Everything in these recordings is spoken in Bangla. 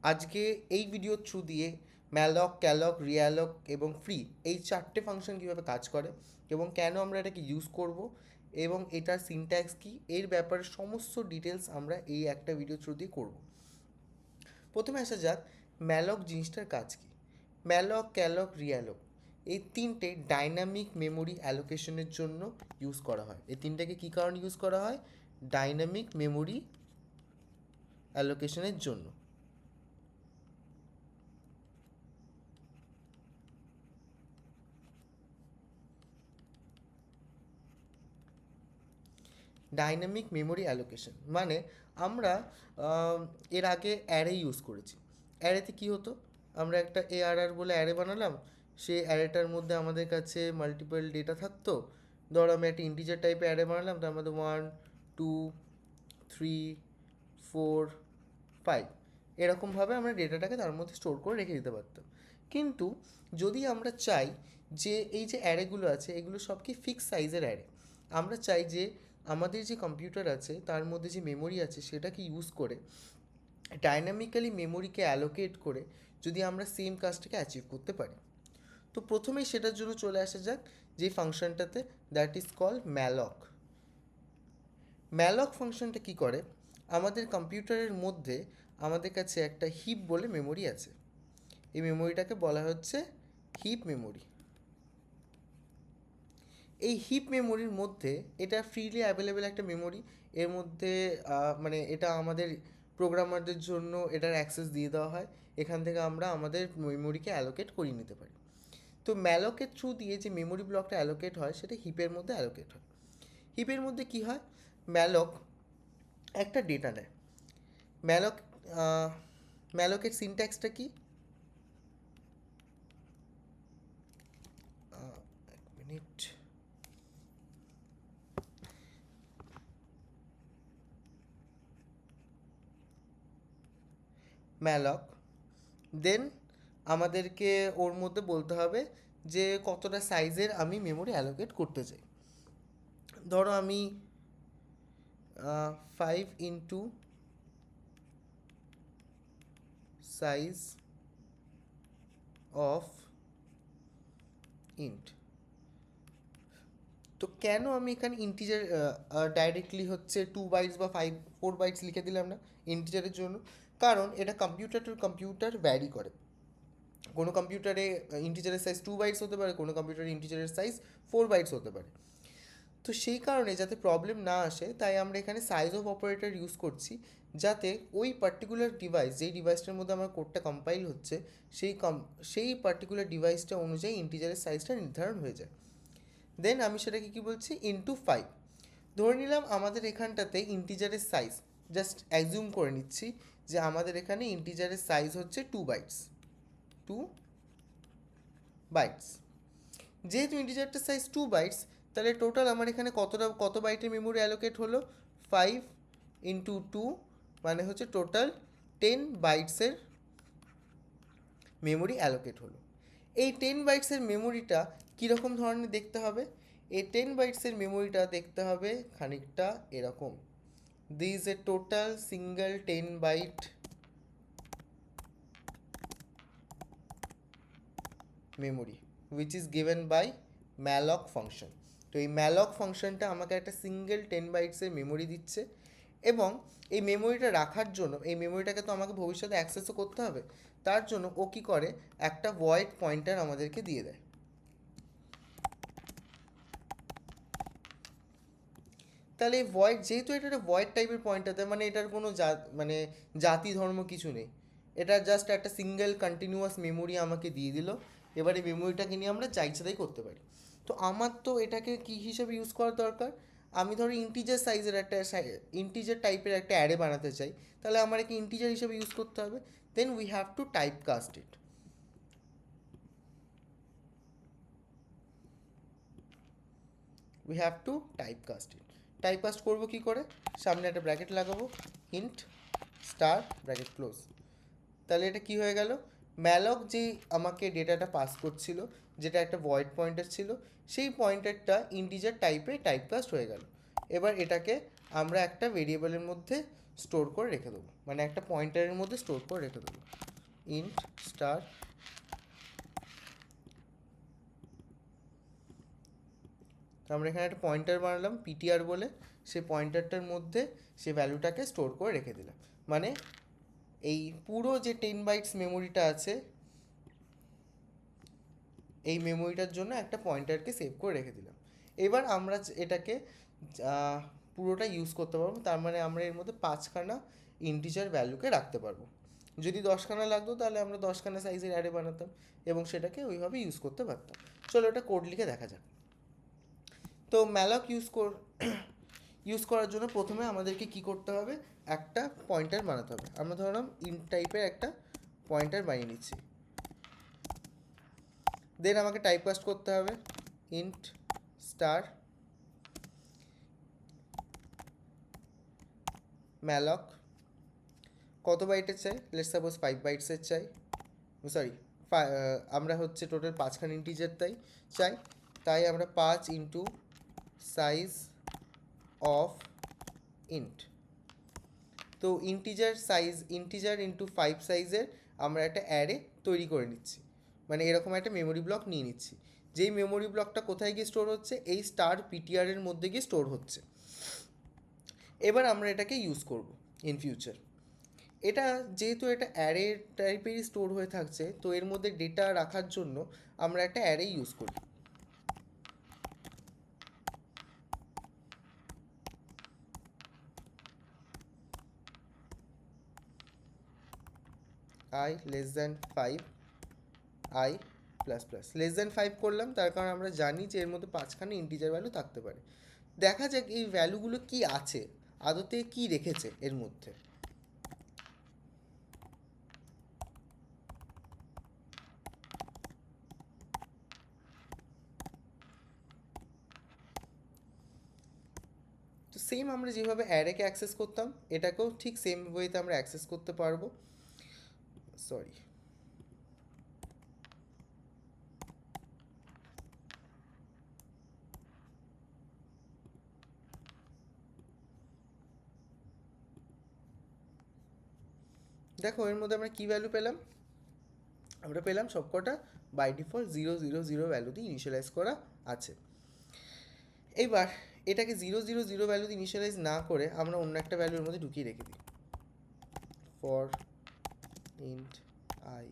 আজকে এই ভিডিওর থ্রু দিয়ে ম্যালক, ক্যালক, রিয়ালক এবং ফ্রি এই চারটে ফাংশন কীভাবে কাজ করে এবং কেন আমরা এটাকে ইউজ করব এবং এটার সিনট্যাক্স কী এর ব্যাপারে সমস্ত ডিটেলস আমরা এই একটা ভিডিও থ্রু দিয়ে করব। প্রথমে আসা যাক ম্যালক জিনিসটার কাজ কী। ম্যালক, ক্যালক, রিয়ালক এই তিনটে ডাইনামিক মেমোরি অ্যালোকেশনের জন্য ইউজ করা হয়। এই তিনটাকে কী কারণে ইউজ করা হয়? ডাইনামিক মেমোরি অ্যালোকেশনের জন্য। ডাইনামিক মেমোরি অ্যালোকেশন মানে আমরা এর আগে অ্যারে ইউজ করেছি। অ্যারেতে কী হতো? আমরা একটা ARR বলে অ্যারে বানালাম, সেই অ্যারেটার মধ্যে আমাদের কাছে মাল্টিপল ডেটা থাকতো। ধরো আমি একটা ইন্টিজার টাইপের অ্যারে বানালাম, তার মধ্যে 1 2 3 4 5 এরকমভাবে আমরা ডেটাটাকে তার মধ্যে স্টোর করে রেখে দিতে পারতাম। কিন্তু যদি আমরা চাই যে এই যে অ্যারেগুলো আছে এগুলো সব কি ফিক্স সাইজের অ্যারে, আমরা চাই যে আমাদের যে কম্পিউটার আছে তার মধ্যে যে মেমোরি আছে সেটাকে ইউজ করে ডাইনামিক্যালি মেমোরিকে অ্যালোকেট করে যদি আমরা সেম কাজটাকে অ্যাচিভ করতে পারি। তো প্রথমেই সেটার জন্য চলে আসা যাক যে ফাংশনটাতে, দ্যাট ইজ কল ম্যালক। ম্যালক ফাংশনটা কী করে? আমাদের কম্পিউটারের মধ্যে আমাদের কাছে একটা হিপ বলে মেমোরি আছে। এই মেমোরিটাকে বলা হচ্ছে হিপ মেমোরি। এই হিপ মেমোরির মধ্যে এটা ফ্রিলি অ্যাভেলেবেল একটা মেমোরি। এর মধ্যে মানে এটা আমাদের প্রোগ্রামারদের জন্য এটার অ্যাক্সেস দিয়ে দেওয়া হয়। এখান থেকে আমরা আমাদের মেমোরিকে অ্যালোকেট করিয়ে নিতে পারি। তো ম্যালকের থ্রু দিয়ে যে মেমোরি ব্লকটা অ্যালোকেট হয় সেটা হিপের মধ্যে অ্যালোকেট হয়। হিপের মধ্যে কী হয়? ম্যালক একটা ডেটা নেয়। ম্যালক ম্যালকের সিনট্যাক্সটা কি? এক মিনিট। ম্যালক দেন আমাদেরকে ওর মধ্যে বলতে হবে যে কতটা সাইজের আমি মেমোরি অ্যালোকেট করতে চাই। ধরো আমি 5 ইন্টু সাইজ অফ ইন্ট। তো কেন আমি এখানে ইন্টিজার ডাইরেক্টলি হচ্ছে 2 বাইটস বা 4 বাইটস লিখে দিলাম না ইন্টিজারের জন্য? কারণ এটা কম্পিউটার টু কম্পিউটার ভ্যারি করে। কোনো কম্পিউটারে ইন্টিজারের সাইজ 2 বাইটস হতে পারে, কোনো কম্পিউটারে ইন্টিজারের সাইজ 4 বাইটস হতে পারে। তো সেই কারণে যাতে প্রবলেম না আসে তাই আমরা এখানে সাইজ অফ অপারেটর ইউজ করছি, যাতে ওই পার্টিকুলার ডিভাইস যেই ডিভাইসটার মধ্যে আমার কোডটা কম্পাইল হচ্ছে সেই পার্টিকুলার ডিভাইসটা অনুযায়ী ইন্টিজারের সাইজটা নির্ধারণ হয়ে যায়। দেন আমি সেটাকে কী বলছি? ইন্টু 5। ধরে নিলাম আমাদের এখানটাতে ইন্টিজারের সাইজ, জাস্ট অ্যাজিউম করে নিচ্ছি যে আমাদের এখানে ইন্টিজারের সাইজ হচ্ছে 2 বাইটস। যেহেতু ইন্টিজারটার সাইজ 2 বাইটস, তাহলে টোটাল আমার এখানে কত বাইটের মেমোরি অ্যালোকেট হলো? 5 ইন্টু 2 মানে হচ্ছে টোটাল 10 বাইটসের মেমোরি অ্যালোকেট হলো। এই 10 বাইটসের মেমোরিটা কীরকম ধরনের দেখতে হবে? এই 10 বাইটসের মেমোরিটা দেখতে হবে খানিকটা এরকম। This is a total single 10 byte memory which is given by malloc function. তো এই malloc ফাংশনটা আমাকে একটা সিঙ্গেল 10 বাইটসের মেমোরি দিচ্ছে এবং এই মেমোরিটা রাখার জন্য এই মেমোরিটাকে তো আমাকে ভবিষ্যতে অ্যাক্সেসও করতে হবে। তার জন্য ও কী করে? একটা ভয়েড পয়েন্টার আমাদেরকে দিয়ে দেয়। তাহলে এই ভয়েড, যেহেতু এটা একটা ভয়েড টাইপের পয়েন্টার, তার মানে এটার কোনো মানে জাতি ধর্ম কিছু নেই। এটা জাস্ট একটা সিঙ্গেল কন্টিনিউয়াস মেমোরি আমাকে দিয়ে দিল। এবারে মেমোরিটাকে নিয়ে আমরা যা ইচ্ছা তাই করতে পারি। তো আমার তো এটাকে কী হিসেবে ইউজ করার দরকার? আমি ধরো ইন্টিজার সাইজের একটা ইন্টিজার টাইপের একটা অ্যারে বানাতে চাই, তাহলে আমার একে ইন্টিজার হিসেবে ইউজ করতে হবে। Then we have to type cast it. We have to type cast it. Type cast করবো কী করে? সামনে একটা ব্র্যাকেট লাগাবো, ইন্ট স্টার ব্র্যাকেট ক্লোজ। তাহলে এটা কি হয়ে গেল? ম্যালক যেই আমাকে ডেটাটা পাস করছিল, যেটা একটা ভয়েড পয়েন্টার ছিল, সেই পয়েন্টারটা ইন্টিজার টাইপে টাইপকাস্ট হয়ে গেল। এবার এটাকে আমরা একটা ভেরিয়েবলের মধ্যে স্টোর করে রেখে দেবো, মানে একটা পয়েন্টারের মধ্যে স্টোর করে রেখে দেবো। ইন্ট স্টার তো আমরা এখানে একটা পয়েন্টার বানালাম পিটিআর বলে, সেই পয়েন্টারটার মধ্যে সে ভ্যালুটাকে স্টোর করে রেখে দিলাম। মানে এই পুরো যে 10 বাইটস মেমোরিটা আছে, এই মেমোরিটার জন্য একটা পয়েন্টারকে সেভ করে রেখে দিলাম। এবার আমরা এটাকে পুরোটা ইউজ করতে পারবো, তার মানে আমরা এর মধ্যে 5খানা ইন্টিজার ভ্যালুকে রাখতে পারবো। যদি 10খানা লাগতো তাহলে আমরা 10খানা সাইজের অ্যারে বানাতাম এবং সেটাকে ওইভাবে ইউজ করতে পারতাম। চলো এটা কোড লিখে দেখা যাক। তো ম্যালক ইউজ করার জন্য প্রথমে আমাদেরকে কি করতে হবে, একটা পয়েন্টার বানাতে হবে। আমরা ধরলাম ইন্ট টাইপের একটা পয়েন্টার বানিয়ে নিচ্ছি। দেন আমাকে টাইপকাস্ট করতে হবে ইন্ট স্টার ম্যালক। কত বাইটের চাই? লেটস সাপোজ 5 বাইটসের চাই, সরি আমরা হচ্ছে টোটাল 5খানা ইন্টিজার তাই আমরা 5 ইন্টু সাইজ অফ ইন্ট। তো ইন্টিজার ইন্টু 5 সাইজের আমরা একটা অ্যারে তৈরি করে নিচ্ছি, মানে এরকম একটা মেমোরি ব্লক নিয়ে নিচ্ছি। যেই মেমোরি ব্লকটা কোথায় গিয়ে স্টোর হচ্ছে, এই স্টার পিটিআরের মধ্যে গিয়ে স্টোর হচ্ছে। এবার আমরা এটাকে ইউজ করব ইন ফিউচার। এটা যেহেতু এটা অ্যারে টাইপেরই স্টোর হয়ে থাকছে, তো এর মধ্যে ডেটা রাখার জন্য আমরা একটা অ্যারে ইউজ করি। I less than 5 I plus plus less than 5 করলাম, তার কারণ আমরা জানি যে এর মধ্যে 5খানা ইন্টিজার ভ্যালু থাকতে পারে। দেখা যাক এই ভ্যালুগুলো কি আছে, আদতে কি রেখেছে এর মধ্যে। তো সেম আমরা যেভাবে অ্যারেকে অ্যাক্সেস করতাম, এটাকেও ঠিক সেম ওয়েতে আমরা অ্যাক্সেস করতে পারবো। সরি, দেখো এর মধ্যে আমরা কী ভ্যালু পেলাম, আমরা পেলাম সবকটা বাই ডিফল্ট 0 0 0 ভ্যালু দিয়ে ইনিশিয়ালাইজ করা আছে। এবার এটাকে 0 0 0 ভ্যালু দিয়ে ইনিশিয়ালাইজ না করে আমরা অন্য একটা ভ্যালুর মধ্যে ঢুকিয়ে রেখে দিই, ফর ইন্ট আই।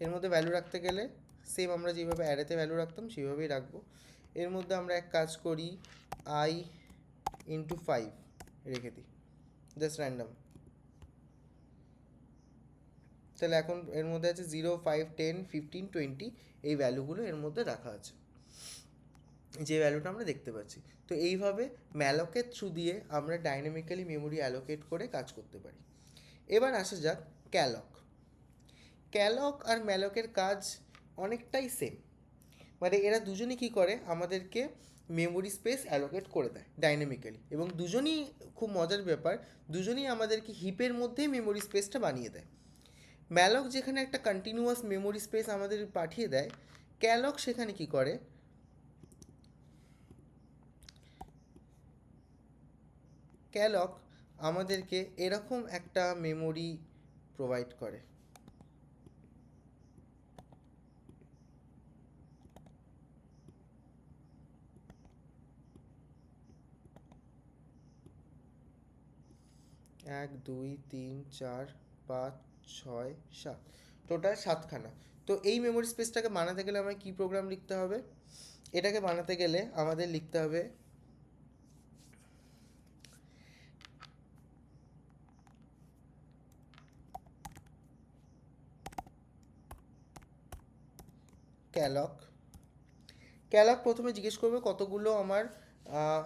এর মধ্যে ভ্যালু রাখতে গেলে সেম আমরা যেভাবে অ্যারেতে ভ্যালু রাখতাম সেভাবেই রাখবো। এর মধ্যে আমরা এক কাজ করি, আই ইন্টু 5 রেখে দিই, জাস্ট র্যান্ডাম। তাহলে এখন এর মধ্যে আছে 0 5 10 15 20, এই ভ্যালুগুলো এর মধ্যে রাখা আছে, যে ভ্যালুটা আমরা দেখতে পাচ্ছি। তো এইভাবে ম্যালকের থ্রু দিয়ে আমরা ডাইনামিক্যালি মেমোরি অ্যালোকেট করে কাজ করতে পারি। এবার আসা যাক ক্যালক। ক্যালক আর ম্যালকের কাজ অনেকটাই সেম, মানে এরা দুজনই কী করে, আমাদেরকে মেমোরি স্পেস অ্যালোকেট করে দেয় ডাইনামিক্যালি, এবং দুজনই খুব মজার ব্যাপার, দুজনই আমাদেরকে হিপের মধ্যেই মেমোরি স্পেসটা বানিয়ে দেয়। ম্যালক যেখানে একটা কন্টিনিউয়াস মেমোরি স্পেস আমাদের পাঠিয়ে দেয়, ক্যালক সেখানে কি করে, ক্যালক আমাদেরকে এরকম একটা মেমোরি প্রোভাইড করে। এক দুই তিন চার পাঁচ ছয় সাত, টোটাল 7খানা। তো এই মেমোরি স্পেসটাকে বানাতে গেলে আমার কী প্রোগ্রাম লিখতে হবে, এটাকে বানাতে গেলে আমাদের লিখতে হবে ক্যালক। ক্যালক প্রথমে জিজ্ঞেস করবে কতগুলো আমার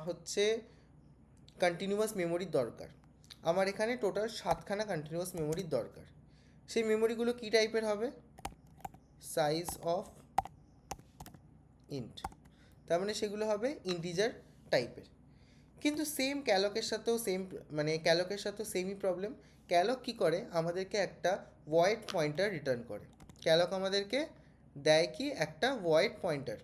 হচ্ছে কন্টিনিউয়াস মেমোরির দরকার। আমার এখানে টোটাল 7খানা কন্টিনিউয়াস মেমোরির দরকার। সেই মেমোরিগুলো কী টাইপের হবে, সাইজ অফ ইন্ট, তার মানে সেগুলো হবে ইন্টিজার টাইপের। কিন্তু সেম ক্যালকের সাথেও সেমই প্রবলেম। ক্যালক কী করে, আমাদেরকে একটা ভয়েড পয়েন্টার রিটার্ন করে। ক্যালক আমাদেরকে দেয় কি, একটা ভয়েড পয়েন্টার।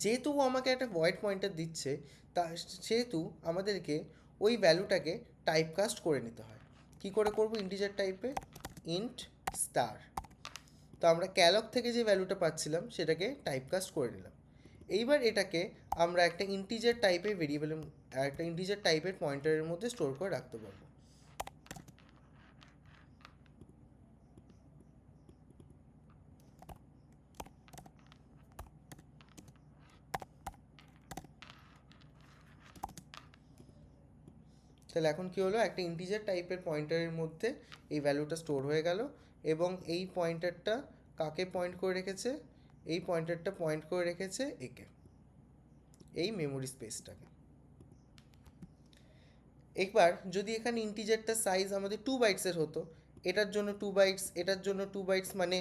যেহেতু ও আমাকে একটা ভয়েড পয়েন্টার দিচ্ছে, তা সেহেতু আমাদেরকে ওই ভ্যালুটাকে টাইপকাস্ট করে নিতে হয়। কি করে করব, ইন্টিজার টাইপে ইন্ট স্টার। তো আমরা ক্যালক থেকে যে ভ্যালুটা পাচ্ছিলাম সেটাকে টাইপকাস্ট করে নিলাম। এইবার এটাকে আমরা একটা ইন্টিজার টাইপের ভেরিয়েবলের, একটা ইন্টিজার টাইপের পয়েন্টারের মধ্যে স্টোর করে রাখতে পারবো। তাহলে এখন কি হলো, একটা ইন্টিজার টাইপের পয়েন্টারের মধ্যে এই ভ্যালুটা স্টোর হয়ে গেল, এবং এই পয়েন্টারটা কাকে পয়েন্ট করে রেখেছে, এই পয়েন্টারটা পয়েন্ট করে রেখেছে একে, এই মেমোরি স্পেসটাকে। একবার যদি এখানে ইন্টিজারটা সাইজ আমাদের 2 বাইটসের হতো, এটার জন্য 2 বাইটস, এটার জন্য 2 বাইটস, মানে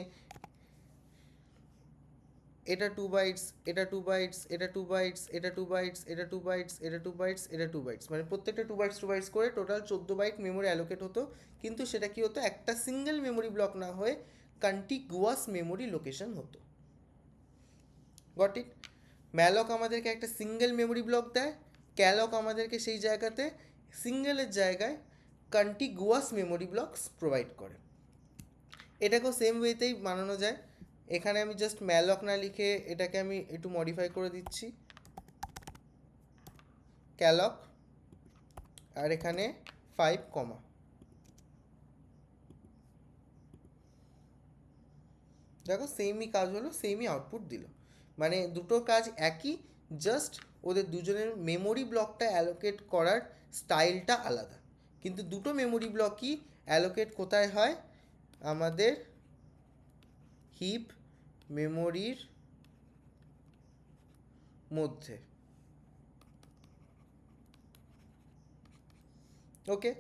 এটা 2 বাইটস, এটা 2 বাইটস, এটা 2 বাইটস, এটা 2 বাইটস, এটা 2 বাইটস, এটা 2 বাইটস, এটা 2 বাইটস, মানে প্রত্যেকটা 2 বাইটস 2 বাইটস করে টোটাল 14 বাইট মেমোরি অ্যালোকেট হতো। কিন্তু সেটা কি হতো, একটা সিঙ্গেল মেমোরি ব্লক না হয়ে কন্টিগুয়াস মেমোরি লোকেশন হতো। Got it? ম্যালক আমাদেরকে একটা সিঙ্গেল মেমোরি ব্লক দেয়, ক্যালক আমাদেরকে সেই জায়গাতে সিঙ্গেলের জায়গায় কন্টিগুয়াস মেমোরি ব্লকস প্রোভাইড করে। এটাকেও সেম ওয়েতেই বানানো যায়। এখানে আমি জাস্ট ম্যালক না লিখে এটাকে আমি একটু মডিফাই করে দিচ্ছি, ক্যালক, আর এখানে 5 কমা। দেখো সেমই কাজ হলো, সেমই আউটপুট দিল, মানে দুটো কাজ একই, জাস্ট ওদের দুজনের মেমোরি ব্লকটা অ্যালোকেট করার স্টাইলটা আলাদা। কিন্তু দুটো মেমোরি ব্লকই অ্যালোকেট কোথায় হয়, আমাদের হিপ মেমোরির মধ্যে। ওকে,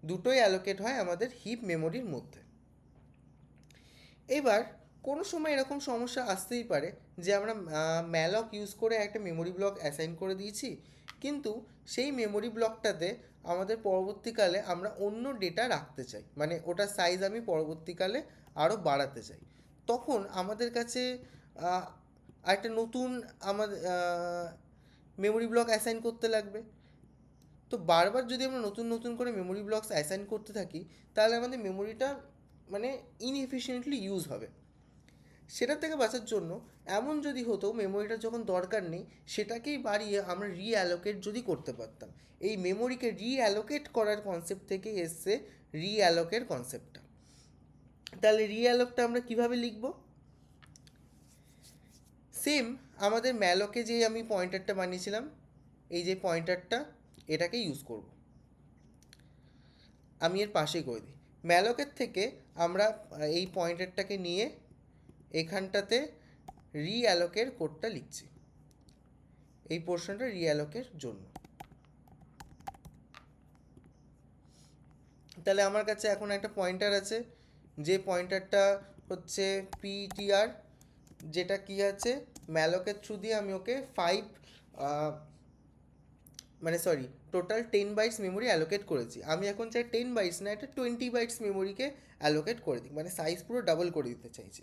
দুটোই অ্যালোকেট হয় আমাদের হিপ মেমোরির মধ্যে। এবার কোনো সময় এরকম সমস্যা আসতেই পারে যে আমরা ম্যালক ইউজ করে একটা মেমোরি ব্লক অ্যাসাইন করে দিয়েছি, কিন্তু সেই মেমোরি ব্লকটাতে আমাদের পরবর্তীকালে আমরা অন্য ডেটা রাখতে চাই, মানে ওটার সাইজ আমি পরবর্তীকালে আরও বাড়াতে চাই। তখন আমাদের কাছে একটা নতুন আমাদের মেমোরি ব্লক অ্যাসাইন করতে লাগবে। তো বারবার যদি আমরা নতুন নতুন করে মেমোরি ব্লকস অ্যাসাইন করতে থাকি, তাহলে আমাদের মেমোরিটা মানে ইনএফিশিয়েন্টলি ইউজ হবে। সেটা থেকে বাঁচার জন্য এমন যদি হতো মেমোরিটা যখন দরকার নেই সেটাকেই বাড়িয়ে আমরা রিঅ্যালোকেট যদি করতে পারতাম। এই মেমোরিকে রিঅ্যালোকেট করার কনসেপ্ট থেকে এসছে রিঅ্যালোকের কনসেপ্টটা। তাহলে রিঅ্যালোকটা আমরা কিভাবে লিখব, সেম আমাদের ম্যালকে যে আমি পয়েন্টারটা বানিয়েছিলাম, এই যে পয়েন্টারটা, এটাকে ইউজ করব। আমি এর পাশেই করে দিই, ম্যালকের থেকে আমরা এই পয়েন্টারটাকে নিয়ে এখানটাতে রিঅ্যালোকের কোডটা লিখছি, এই পোর্শনটা রিঅ্যালোকের জন্য। তাহলে আমার কাছে এখন একটা পয়েন্টার আছে, যে পয়েন্টারটা হচ্ছে পিটিআর, যেটা কি আছে ম্যালকের থ্রু দিয়ে আমি ওকে 5 মানে sorry total 10 bytes memory allocate করেছি। আমি এখন চাই 10 বাইটস না, একটা 20 বাইটস মেমোরিকে অ্যালোকেট করে দিই, মানে সাইজ পুরো ডাবল করে দিতে চাইছি।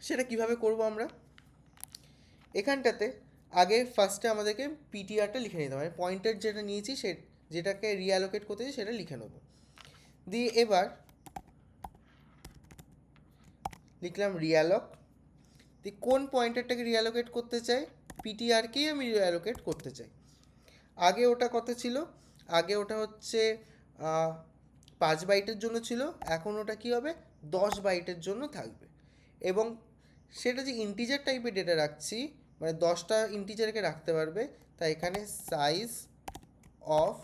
সেটা কিভাবে করব আমরা, এখানটাতে আগে ফার্স্টে আমাদেরকে পিটিআরটা লিখে নিতে হবে, মানে পয়েন্টার যেটা নিয়েছি সে যেটাকে রিঅ্যালোকেট করতে চাই সেটা লিখে নেব। দিয়ে এবার লিখলাম রিঅ্যালোক, দিয়ে কোন পয়েন্টারটাকে রিঅ্যালোকেট করতে চাই, পিটিআরকেই আমি রিঅ্যালোকেট করতে চাই। আগে ওটা কত ছিল, আগে ওটা হচ্ছে 5 বাইটের জন্য ছিল, এখন ওটা কি হবে 10 বাইটের জন্য থাকবে। এবং সেটা যে ইন্টিজার টাইপের ডেটা রাখছি, মানে 10টা ইন্টিজারকে রাখতে পারবে, তাই এখানে সাইজ অফ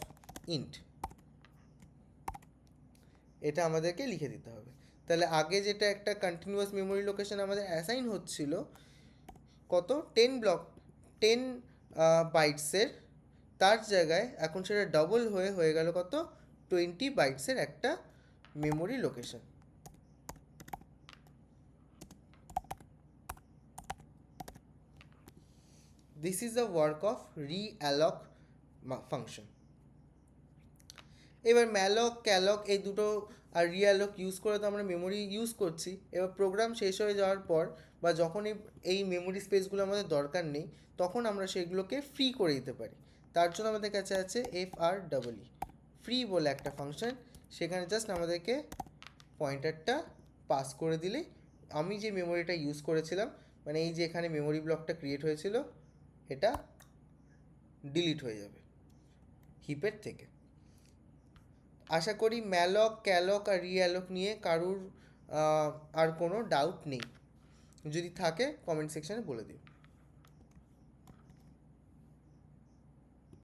ইন্ট এটা আমাদেরকে লিখে দিতে হবে। তাহলে আগে যেটা একটা কন্টিনিউয়াস মেমোরি লোকেশন আমাদের অ্যাসাইন হচ্ছিল কত 10 ব্লক 10 বাইটসের, তার জায়গায় এখন সেটা ডবল হয়ে গেল কত 20 বাইটসের একটা memory location. This is the work of realloc function. এবার ম্যালক ক্যালক এই দুটো আর রিঅ্যালক ইউজ করে তো আমরা মেমোরি ইউজ করছি। এবার প্রোগ্রাম শেষ হয়ে যাওয়ার পর বা যখন এই মেমোরি স্পেসগুলো আমাদের দরকার নেই তখন আমরা সেগুলোকে ফ্রি করে দিতে পারি। তার জন্য আমাদের কাছে আছে FREE, ফ্রি বলে একটা ফাংশন। সেখানে জাস্ট আমাদেরকে পয়েন্টারটা পাস করে দিলেই আমি যে মেমোরিটা ইউজ করেছিলাম, মানে এই যে এখানে মেমোরি ব্লকটা ক্রিয়েট হয়েছিল, এটা ডিলিট হয়ে যাবে হিপের থেকে। আশা করি ম্যালক ক্যালক আর রিঅ্যালক নিয়ে কারুর আর কোনো ডাউট নেই। যদি থাকে কমেন্ট সেকশানে বলে দিও।